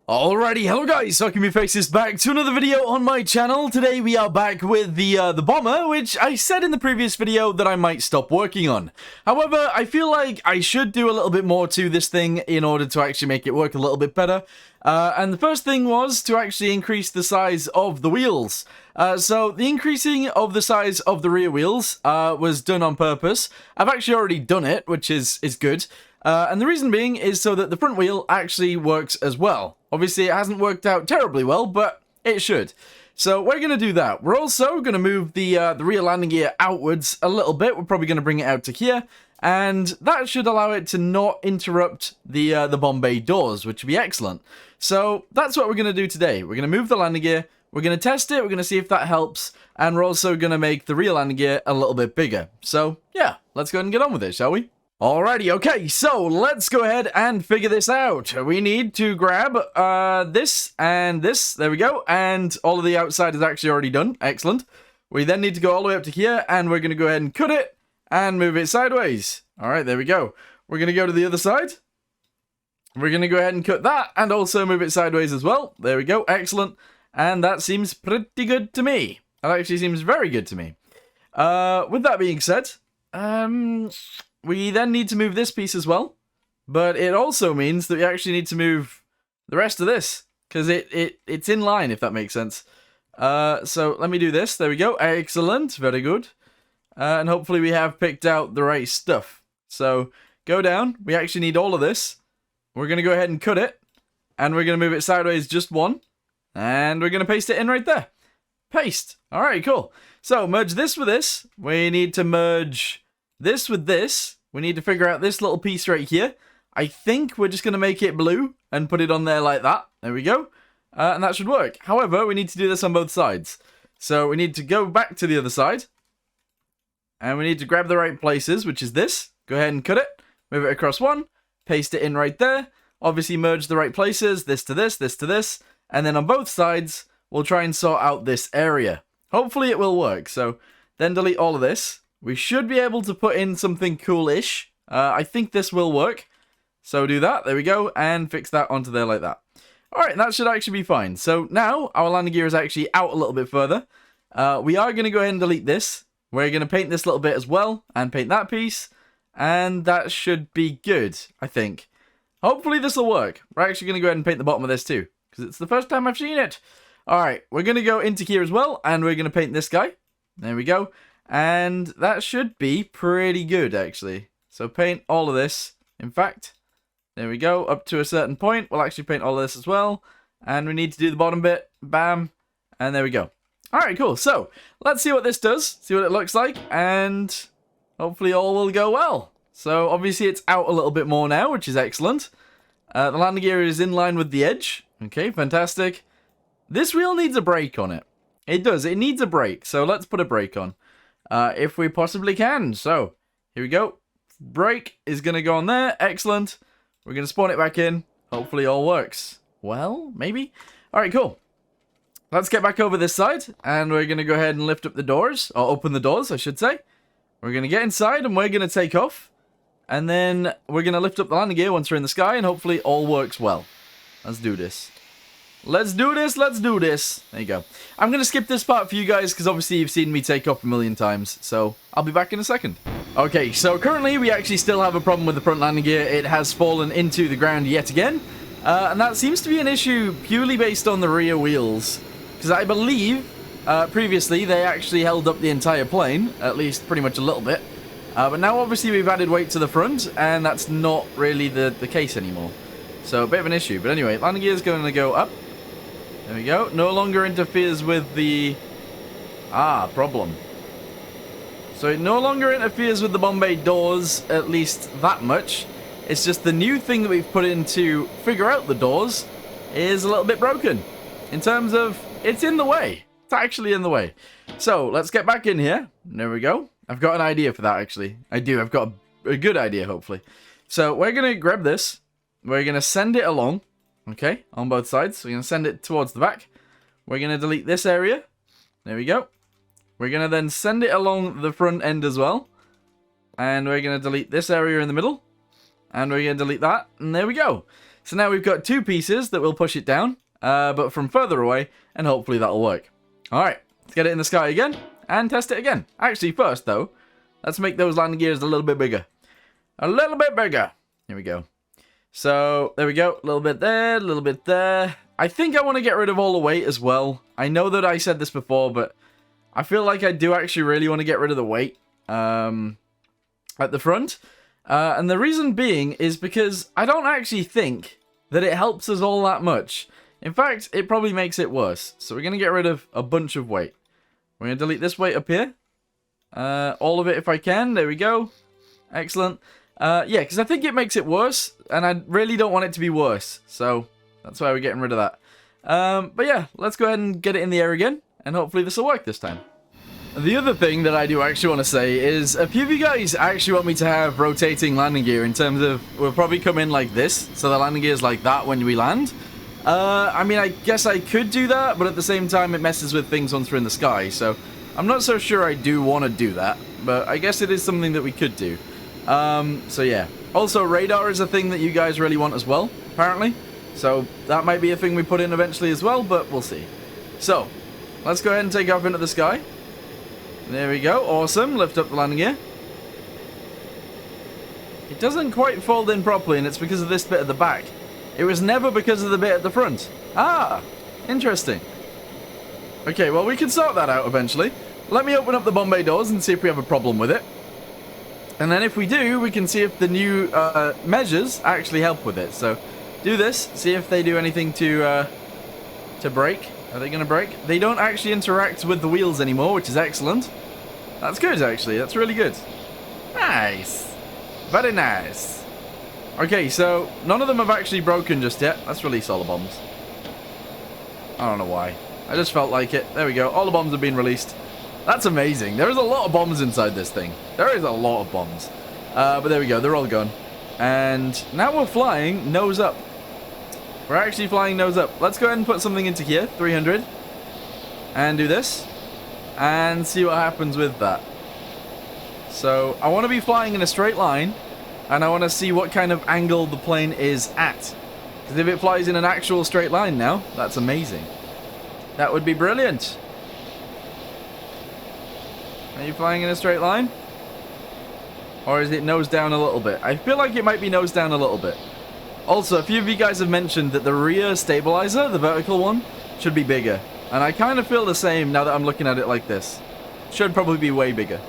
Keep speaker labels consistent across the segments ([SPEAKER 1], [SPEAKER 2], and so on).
[SPEAKER 1] Alrighty, hello guys, welcome your faces back to another video on my channel. Today we are back with the bomber, which I said in the previous video that I might stop working on. However, I feel like I should do a little bit more to this thing in order to actually make it work a little bit better. And the first thing was to actually increase the size of the wheels. So the increasing of the size of the rear wheels was done on purpose. I've actually already done it, which is good. And the reason being is so that the front wheel actually works as well. Obviously, it hasn't worked out terribly well, but it should. So we're going to do that. We're also going to move the rear landing gear outwards a little bit. We're probably going to bring it out to here. And that should allow it to not interrupt the bomb bay doors, which would be excellent. So that's what we're going to do today. We're going to move the landing gear. We're going to test it. We're going to see if that helps. And we're also going to make the rear landing gear a little bit bigger. So yeah, let's go ahead and get on with it, shall we? Alrighty, okay, so let's go ahead and figure this out. We need to grab this and this, there we go, and all of the outside is actually already done, excellent. We then need to go all the way up to here, and we're going to go ahead and cut it, and move it sideways. Alright, there we go. We're going to go to the other side. We're going to go ahead and cut that, and also move it sideways as well. There we go, excellent. And that seems pretty good to me. That actually seems very good to me. With that being said, we then need to move this piece as well, but it also means that we actually need to move the rest of this, because it's in line, if that makes sense. So let me do this, there we go, excellent, very good. And hopefully we have picked out the right stuff. So go down, we actually need all of this. We're going to go ahead and cut it, and we're going to move it sideways just one, and we're going to paste it in right there. Paste, alright, cool. So merge this with this, we need to merge this with this. We need to figure out this little piece right here. I think we're just going to make it blue and put it on there like that. There we go. And that should work. However, we need to do this on both sides. So we need to go back to the other side. And we need to grab the right places, which is this. Go ahead and cut it. Move it across one. Paste it in right there. Obviously merge the right places. This to this, this to this. And then on both sides, we'll try and sort out this area. Hopefully it will work. So then delete all of this. We should be able to put in something cool-ish. I think this will work. So do that. There we go. And fix that onto there like that. Alright, that should actually be fine. So now our landing gear is actually out a little bit further. We are going to go ahead and delete this. We're going to paint this little bit as well. And paint that piece. And that should be good, I think. Hopefully this will work. We're actually going to go ahead and paint the bottom of this too. Because it's the first time I've seen it. Alright, we're going to go into here as well. And we're going to paint this guy. There we go. And that should be pretty good, actually. So paint all of this. In fact, there we go. Up to a certain point. We'll actually paint all of this as well. And we need to do the bottom bit. Bam. And there we go. Alright, cool. So, let's see what this does. See what it looks like. And hopefully all will go well. So, obviously it's out a little bit more now, which is excellent. The landing gear is in line with the edge. Okay, fantastic. This wheel needs a brake on it. It does. It needs a brake. So, let's put a brake on. If we possibly can. So, here we go. Brake is going to go on there. Excellent. We're going to spawn it back in. Hopefully all works. Well, maybe. Alright, cool. Let's get back over this side. And we're going to go ahead and lift up the doors. Or open the doors, I should say. We're going to get inside and we're going to take off. And then we're going to lift up the landing gear once we're in the sky. And hopefully all works well. Let's do this. Let's do this, let's do this. There you go. I'm going to skip this part for you guys because obviously you've seen me take off a million times. So, I'll be back in a second. Okay, so currently we actually still have a problem with the front landing gear. It has fallen into the ground yet again. And that seems to be an issue purely based on the rear wheels. Because I believe previously they actually held up the entire plane. At least pretty much a little bit. But now obviously we've added weight to the front. And that's not really the case anymore. So, a bit of an issue. But anyway, landing gear is going to go up. There we go. No longer interferes with the... problem. So it no longer interferes with the bomb bay doors, at least that much. It's just the new thing that we've put in to figure out the doors is a little bit broken. In terms of, it's in the way. It's actually in the way. So, let's get back in here. There we go. I've got an idea for that, actually. I do. I've got a good idea, hopefully. So, we're going to grab this. We're going to send it along. Okay, on both sides. We're going to send it towards the back. We're going to delete this area. There we go. We're going to then send it along the front end as well. And we're going to delete this area in the middle. And we're going to delete that. And there we go. So now we've got 2 pieces that will push it down, but from further away, and hopefully that'll work. Alright, let's get it in the sky again, and test it again. Actually, first though, let's make those landing gears a little bit bigger. A little bit bigger. Here we go. So, there we go. A little bit there, a little bit there. I think I want to get rid of all the weight as well. I know that I said this before, but I feel like I do actually really want to get rid of the weight at the front. And the reason being is because I don't actually think that it helps us all that much. In fact, it probably makes it worse. So we're going to get rid of a bunch of weight. We're going to delete this weight up here. All of it if I can. There we go. Excellent. Yeah, because I think it makes it worse. And I really don't want it to be worse. So that's why we're getting rid of that. But yeah, let's go ahead and get it in the air again. And hopefully this will work this time. The other thing that I do actually want to say is a few of you guys actually want me to have rotating landing gear in terms of we'll probably come in like this, so the landing gear is like that when we land. I mean, I guess I could do that, but at the same time it messes with things once we're in the sky, so I'm not so sure I do want to do that, but I guess it is something that we could do. So yeah. Also, radar is a thing that you guys really want as well, apparently, so that might be a thing we put in eventually as well, but we'll see. So, let's go ahead and take off into the sky. There we go, awesome, lift up the landing gear. It doesn't quite fold in properly, and it's because of this bit at the back. It was never because of the bit at the front. Ah, interesting. Okay, well we can sort that out eventually. Let me open up the Bombay doors and see if we have a problem with it. And then if we do, we can see if the new measures actually help with it. So, do this, see if they do anything to brake. Are they going to brake? They don't actually interact with the wheels anymore, which is excellent. That's good, actually. That's really good. Nice. Very nice. Okay, so none of them have actually broken just yet. Let's release all the bombs. I don't know why. I just felt like it. There we go. All the bombs have been released. That's amazing. There is a lot of bombs inside this thing. There is a lot of bombs. But there we go. They're all gone. And now we're flying nose up. We're actually flying nose up. Let's go ahead and put something into here, 300, and do this, and see what happens with that. So, I want to be flying in a straight line, and I want to see what kind of angle the plane is at. Because if it flies in an actual straight line now, that's amazing. That would be brilliant. Are you flying in a straight line? Or is it nose down a little bit? I feel like it might be nose down a little bit. Also, a few of you guys have mentioned that the rear stabilizer, the vertical one, should be bigger. And I kind of feel the same now that I'm looking at it like this. Should probably be way bigger.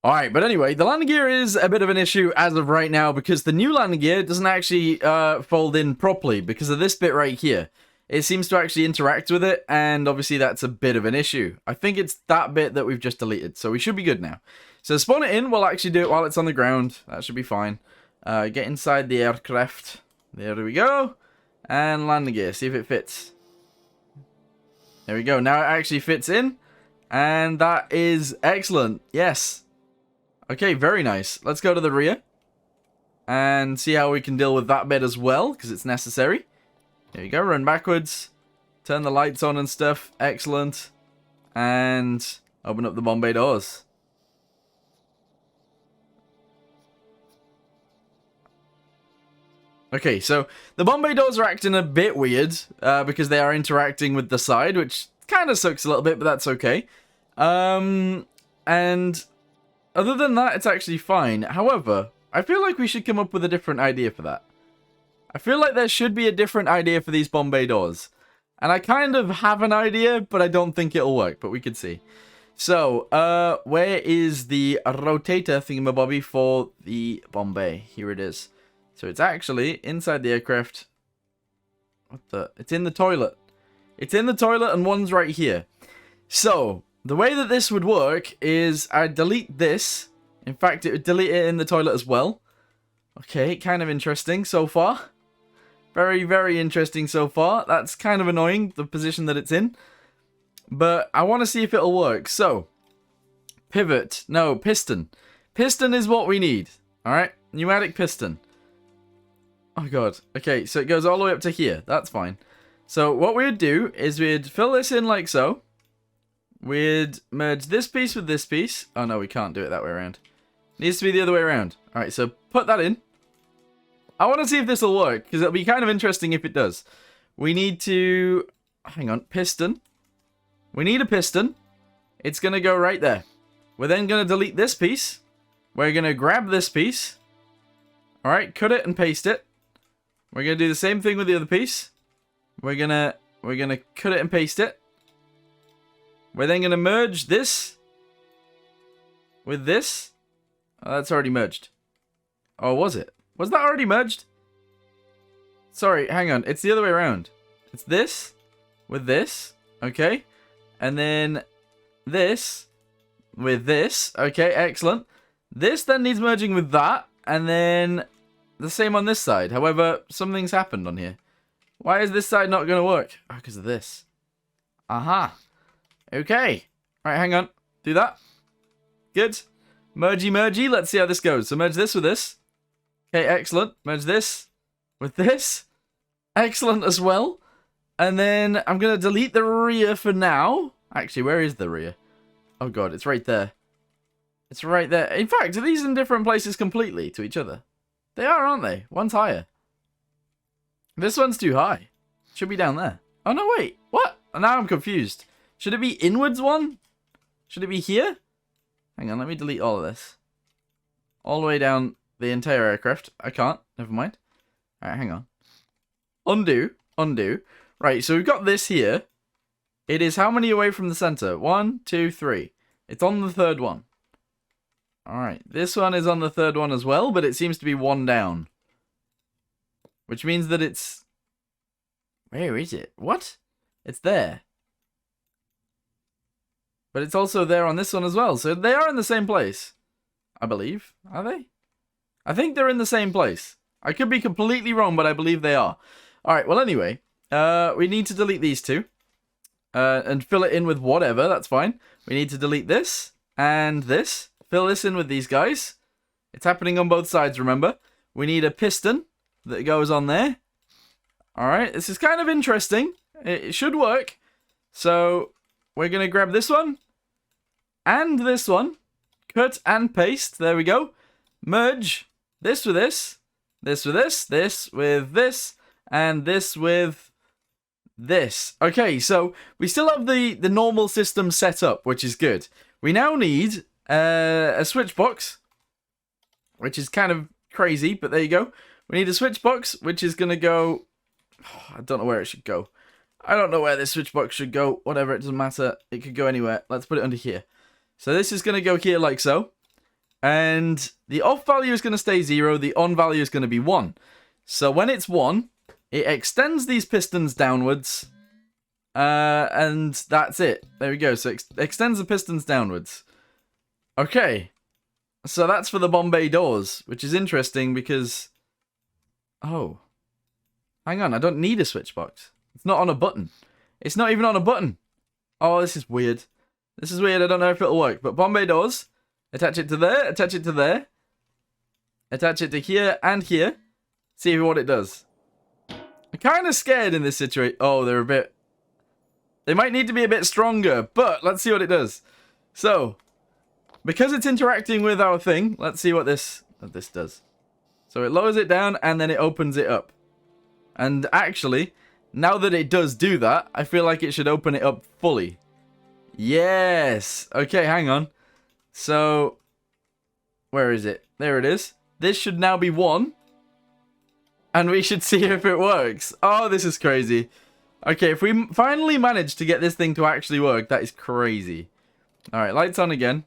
[SPEAKER 1] Alright, but anyway, the landing gear is a bit of an issue as of right now because the new landing gear doesn't actually fold in properly because of this bit right here. It seems to actually interact with it, and obviously that's a bit of an issue. I think it's that bit that we've just deleted, so we should be good now. So spawn it in, we'll actually do it while it's on the ground. That should be fine. Get inside the aircraft. There we go. And landing gear. See if it fits. There we go. Now it actually fits in. And that is excellent. Yes. Okay, very nice. Let's go to the rear. And see how we can deal with that bit as well. Because it's necessary. There you go. Run backwards. Turn the lights on and stuff. Excellent. And open up the Bombay doors. Okay, so the Bombay doors are acting a bit weird because they are interacting with the side, which kind of sucks a little bit, but that's okay. And other than that, it's actually fine. However, I feel like we should come up with a different idea for that. I feel like there should be a different idea for these Bombay doors. And I kind of have an idea, but I don't think it'll work, but we could see. So, where is the rotator thingamabobby for the Bombay? Here it is. So it's actually inside the aircraft. What the? It's in the toilet. It's in the toilet and one's right here. So, the way that this would work is I'd delete this. In fact, it would delete it in the toilet as well. Okay, kind of interesting so far. Very, very interesting so far. That's kind of annoying, the position that it's in. But I want to see if it'll work. So, pivot. No, piston. Piston is what we need. Alright, pneumatic piston. Oh god. Okay, so it goes all the way up to here. That's fine. So what we'd do is we'd fill this in like so. We'd merge this piece with this piece. Oh no, we can't do it that way around. Needs to be the other way around. Alright, so put that in. I want to see if this will work, because it'll be kind of interesting if it does. We need to... Hang on, piston. We need a piston. It's going to go right there. We're then going to delete this piece. We're going to grab this piece. Alright, cut it and paste it. We're going to do the same thing with the other piece. We're gonna cut it and paste it. We're then going to merge this with this. Oh, that's already merged. Oh, was it? Was that already merged? Sorry, hang on. It's the other way around. It's this with this. Okay. And then this with this. Okay, excellent. This then needs merging with that. And then the same on this side. However, something's happened on here. Why is this side not going to work? Oh, because of this. Aha. Okay. Right, hang on. Do that. Good. Mergy, mergy. Let's see how this goes. So merge this with this. Okay, excellent. Merge this with this. Excellent as well. And then I'm going to delete the rear for now. Actually, where is the rear? Oh, God, it's right there. It's right there. In fact, are these in different places completely to each other? They are, aren't they? One's higher. This one's too high. Should be down there. Oh, no, wait. What? Now I'm confused. Should it be inwards one? Should it be here? Hang on, let me delete all of this. All the way down the entire aircraft. I can't. Never mind. Alright, hang on. Undo. Undo. Right, so we've got this here. It is how many away from the center? 1, 2, 3. It's on the third one. Alright, this one is on the third one as well, but it seems to be one down. Which means that it's... Where is it? What? It's there. But it's also there on this one as well. So they are in the same place. I believe. Are they? I think they're in the same place. I could be completely wrong, but I believe they are. Alright, well anyway. We need to delete these two. And fill it in with whatever. That's fine. We need to delete this. And this. Fill this in with these guys. It's happening on both sides, remember. We need a piston that goes on there. Alright, this is kind of interesting. It should work. So, we're going to grab this one. And this one. Cut and paste. There we go. Merge this with this. This with this. This with this. And this with this. Okay, so we still have the normal system set up, which is good. We now need a switch box, which is kind of crazy, but there you go. We need a switch box, which is going to go... I don't know where it should go. I don't know where this switch box should go. Whatever, it doesn't matter. It could go anywhere. Let's put it under here. So this is going to go here like so. And the off value is going to stay 0. The on value is going to be 1. So when it's 1, it extends these pistons downwards. And that's it. There we go. So it extends the pistons downwards. Okay. So that's for the BOMBDOORs, which is interesting because... Oh. Hang on, I don't need a switch box. It's not on a button. It's not even on a button. Oh, this is weird. This is weird. I don't know if it'll work. But BOMBDOORs, attach it to there, attach it to there. Attach it to here and here. See what it does. I'm kind of scared in this situation. Oh, they're a bit... They might need to be a bit stronger, but let's see what it does. So, because it's interacting with our thing, let's see what this does. So it lowers it down and then it opens it up. And actually, now that it does do that, I feel like it should open it up fully. Yes! Okay, hang on. So, where is it? There it is. This should now be 1. And we should see if it works. Oh, this is crazy. Okay, if we finally manage to get this thing to actually work, that is crazy. Alright, lights on again.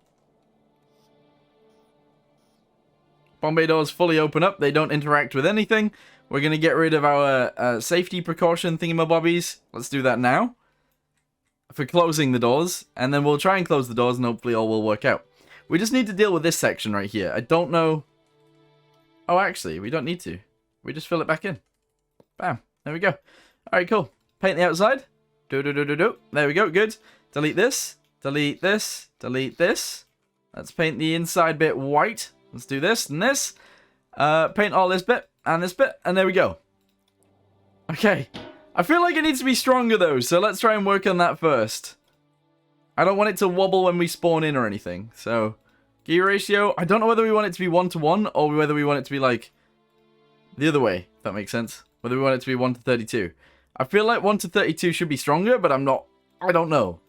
[SPEAKER 1] BOMBDOORs fully open up. They don't interact with anything. We're going to get rid of our safety precaution thingamabobbies. Let's do that now. For closing the doors. And then we'll try and close the doors and hopefully all will work out. We just need to deal with this section right here. I don't know... Oh, actually, we don't need to. We just fill it back in. Bam. There we go. Alright, cool. Paint the outside. Do. There we go. Good. Delete this. Delete this. Delete this. Let's paint the inside bit white. Let's do this and this. Paint all this bit and this bit. And there we go. Okay. I feel like it needs to be stronger though. So let's try and work on that first. I don't want it to wobble when we spawn in or anything. So gear ratio. I don't know whether we want it to be 1 to 1 or whether we want it to be like the other way, if that makes sense. Whether we want it to be 1 to 32. I feel like 1 to 32 should be stronger, but I don't know.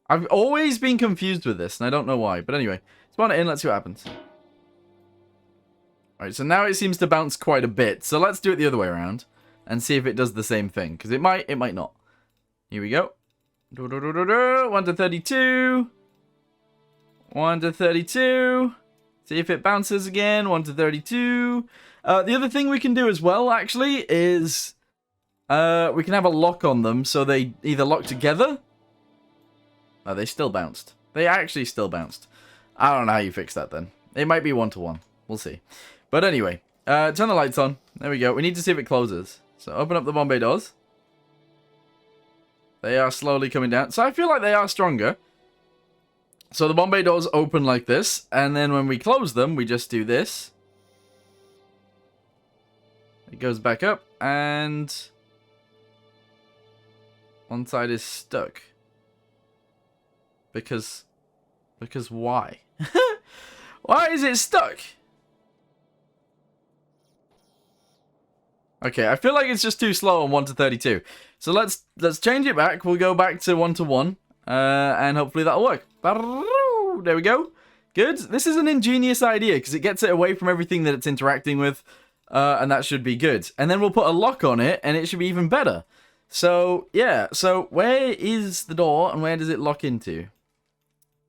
[SPEAKER 1] I've always been confused with this, and I don't know why. But anyway, spawn it in, let's see what happens. Alright, so now it seems to bounce quite a bit. So let's do it the other way around, and see if it does the same thing. Because it might not. Here we go. 1 to 32. 1 to 32. See if it bounces again. 1 to 32. The other thing we can do as well, actually, is we can have a lock on them so they either lock together. Oh, they still bounced. They actually still bounced. I don't know how you fix that then. It might be 1 to 1. We'll see. But anyway, turn the lights on. There we go. We need to see if it closes. So open up the Bombay doors. They are slowly coming down. So I feel like they are stronger. So the Bombay doors open like this. And then when we close them, we just do this. It goes back up. And one side is stuck. Because why? Why is it stuck? Okay, I feel like it's just too slow on 1 to 32. So let's change it back. We'll go back to 1 to 1. And hopefully that'll work. There we go. Good. This is an ingenious idea because it gets it away from everything that it's interacting with. And that should be good. And then we'll put a lock on it and it should be even better. So, yeah. So where is the door and where does it lock into?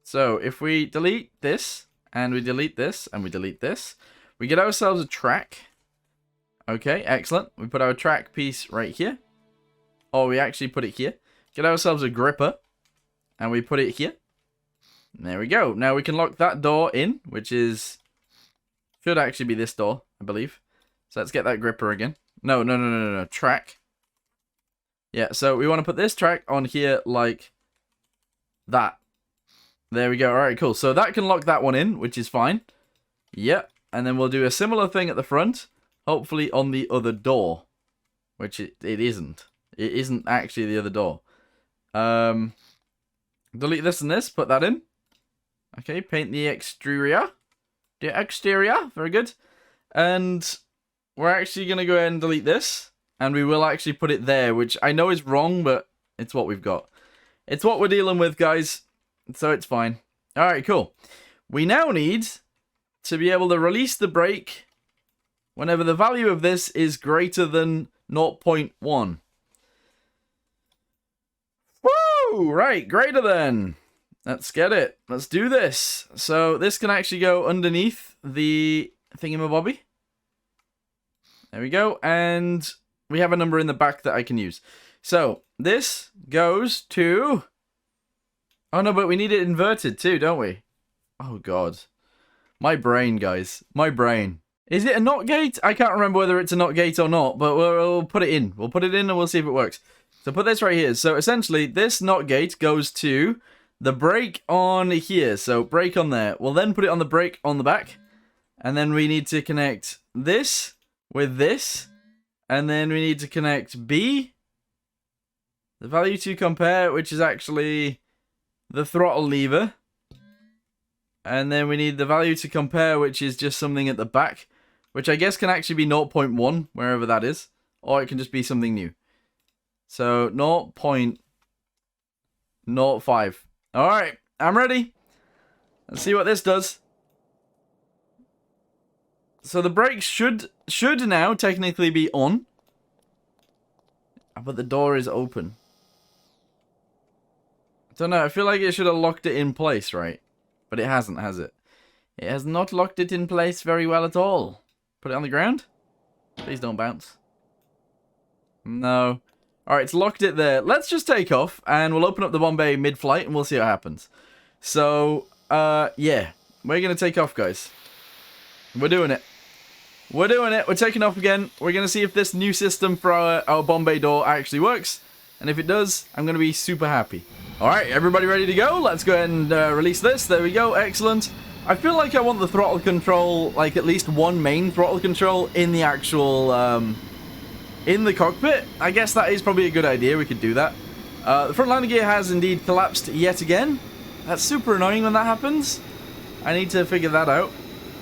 [SPEAKER 1] So if we delete this and we delete this and we delete this, we get ourselves a track. Okay, excellent. We put our track piece right here. Or we actually put it here. Get ourselves a gripper. And we put it here. There we go. Now we can lock that door in, which is... should actually be this door, I believe. So let's get that gripper again. No. Track. Yeah, so we want to put this track on here like that. There we go. Alright, cool. So that can lock that one in, which is fine. Yep. And then we'll do a similar thing at the front. Hopefully on the other door. Which it isn't. It isn't actually the other door. Delete this and this. Put that in. Okay, paint the exterior. The exterior. Very good. And we're actually going to go ahead and delete this. And we will actually put it there. Which I know is wrong, but it's what we've got. It's what we're dealing with, guys. So it's fine. Alright, cool. We now need to be able to release the brake whenever the value of this is greater than 0.1. Woo! Right, greater than. Let's get it. Let's do this. So this can actually go underneath the thingamabobby. There we go. And we have a number in the back that I can use. So this goes to... oh no, but we need it inverted too, don't we? Oh god. My brain, guys. My brain. Is it a NOT gate? I can't remember whether it's a NOT gate or not, but we'll put it in. We'll put it in and we'll see if it works. So put this right here. So essentially, this NOT gate goes to the brake on here. So brake on there. We'll then put it on the brake on the back. And then we need to connect this with this. And then we need to connect B. The value to compare, which is actually the throttle lever. And then we need the value to compare, which is just something at the back. Which I guess can actually be 0.1, wherever that is. Or it can just be something new. So 0.05. Alright, I'm ready. Let's see what this does. So the brakes should now technically be on. But the door is open. I don't know, I feel like it should have locked it in place, right? But it hasn't, has it? It has not locked it in place very well at all. Put it on the ground? Please don't bounce. No. Alright, it's locked it there. Let's just take off, and we'll open up the Bombay mid-flight, and we'll see what happens. So, yeah. We're going to take off, guys. We're doing it. We're doing it. We're taking off again. We're going to see if this new system for our Bombay door actually works. And if it does, I'm going to be super happy. Alright, everybody ready to go? Let's go ahead and release this. There we go. Excellent. I feel like I want the throttle control, like at least one main throttle control in the actual, in the cockpit. I guess that is probably a good idea. We could do that. The front landing gear has indeed collapsed yet again. That's super annoying when that happens. I need to figure that out.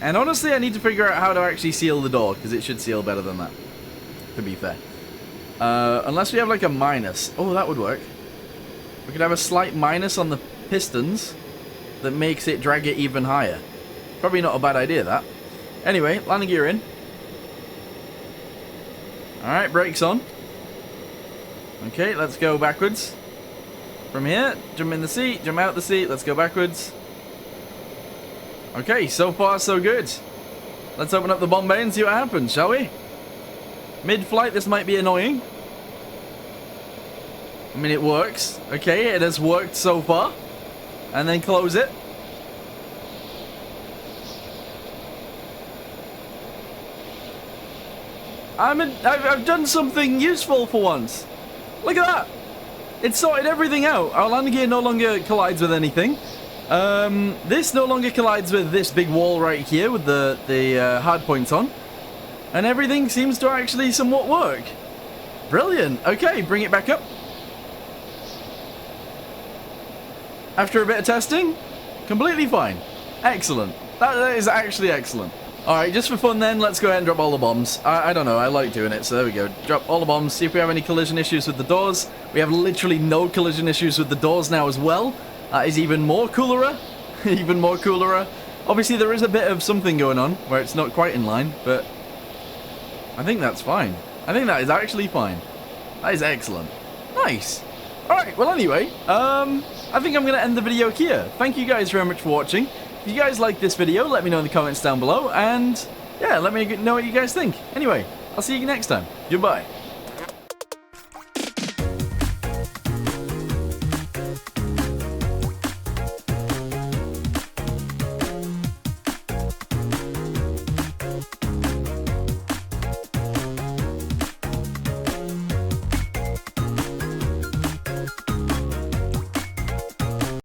[SPEAKER 1] And honestly, I need to figure out how to actually seal the door, because it should seal better than that, to be fair. Unless we have like a minus. Oh, that would work. We could have a slight minus on the pistons that makes it drag it even higher. Probably not a bad idea, that. Anyway, landing gear in. Alright, brakes on. Okay, let's go backwards. From here, jump in the seat, jump out the seat, let's go backwards. Okay, so far so good. Let's open up the bomb bay and see what happens, shall we? Mid-flight, this might be annoying. I mean, it works. Okay, it has worked so far. And then close it. I've done something useful for once. Look at that. It sorted everything out. Our landing gear no longer collides with anything. This no longer collides with this big wall right here with the hard points on. And everything seems to actually somewhat work. Brilliant. Okay, bring it back up. After a bit of testing, completely fine. Excellent. That is actually excellent. Alright, just for fun then, let's go ahead and drop all the bombs. I don't know, I like doing it, so there we go. Drop all the bombs, see if we have any collision issues with the doors. We have literally no collision issues with the doors now as well. That is even more cooler. Even more cooler. Obviously, there is a bit of something going on where it's not quite in line, but I think that's fine. I think that is actually fine. That is excellent. Nice. Alright, well anyway, I think I'm going to end the video here. Thank you guys very much for watching. If you guys like this video, let me know in the comments down below, and yeah, let me know what you guys think. Anyway, I'll see you next time. Goodbye.